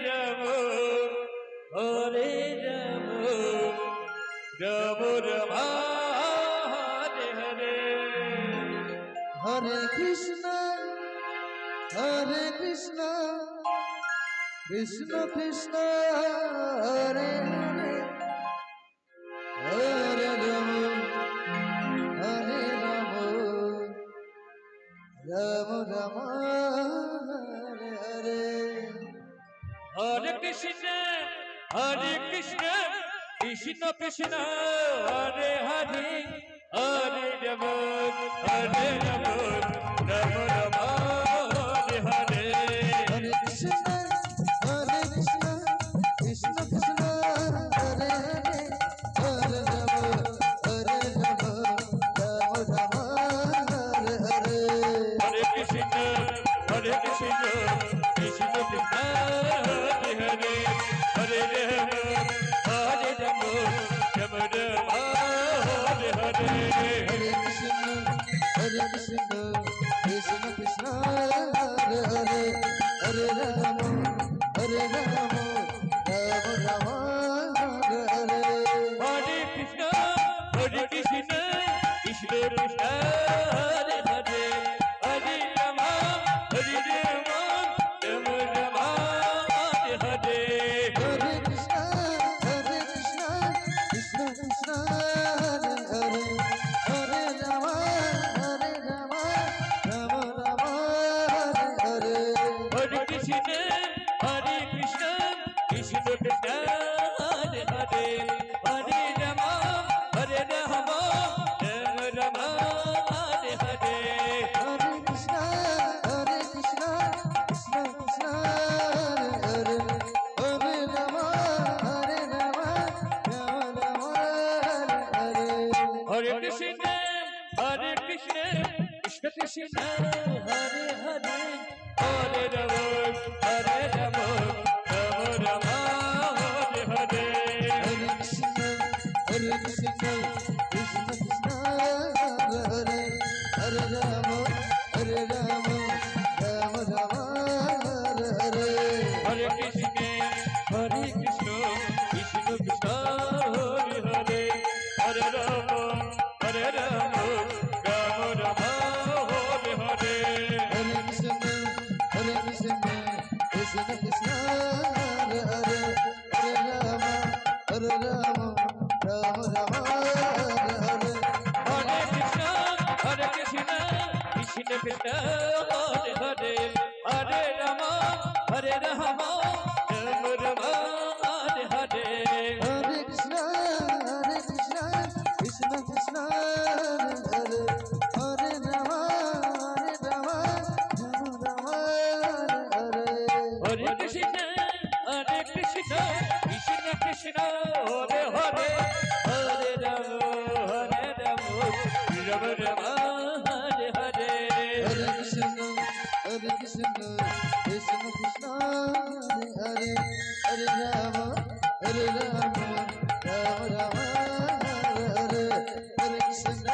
Ram Hare Ram Ram Ram Hare Hare Hare Krishna Krishna Krishna Hare Hare Hare Ram Ram Ram Hare Hare Hare Krishna Krishna Krishna Hare Hare Hare Ram Ram Ram Hare Hare Hare Krishna Krishna Krishna Hare Hare Hare Ram Ram Hare Hare Hare Krishna Krishna Krishna Hare Hare Hare Ram Ram Ram Hare Hare Hare Krishna Krishna Krishna Hare Hare Hare Ram Ram Ram Hare Hare Hare Krishna Krishna Krishna Hare Hare Hare Ram Ram Ram Hare Hare Hare Krishna Krishna Krishna Hare Hare Hare Ram Ram Ram Hare Hare Hare Krishna Krishna Krishna Hare Hare Hare Ram Ram Ram Hare Hare Hare Krishna Krishna Krishna Hare Hare Hare Ram Ram Ram Hare Hare Krishna Krishna Krishna Hare Hare Hare Ram Ram Ram Hare Hare Hare Krishna Krishna Krishna Hare Hare Ram Ram Ram Hare Hare Hare Krishna Krishna Krishna Hare Hare Hare Ram Ram Ram Hare Hare Hare Krishna Krishna Krishna Hare Hare Hare Ram Ram Ram Hare Hare Hare Krishna Krishna Krishna Krishna Hare Hare Hare Ram Ram Ram Hare Hare Hare Krishna Krishna Krishna Hare Hare Ram Ram Ram Hare Hare Krishna Krishna Krishna Hare Hare Hare Ram Ram Ram Hare Hare Hare Krishna Krishna Krishna Hare Hare Ram Ram Ram Hare Hare Hare Krishna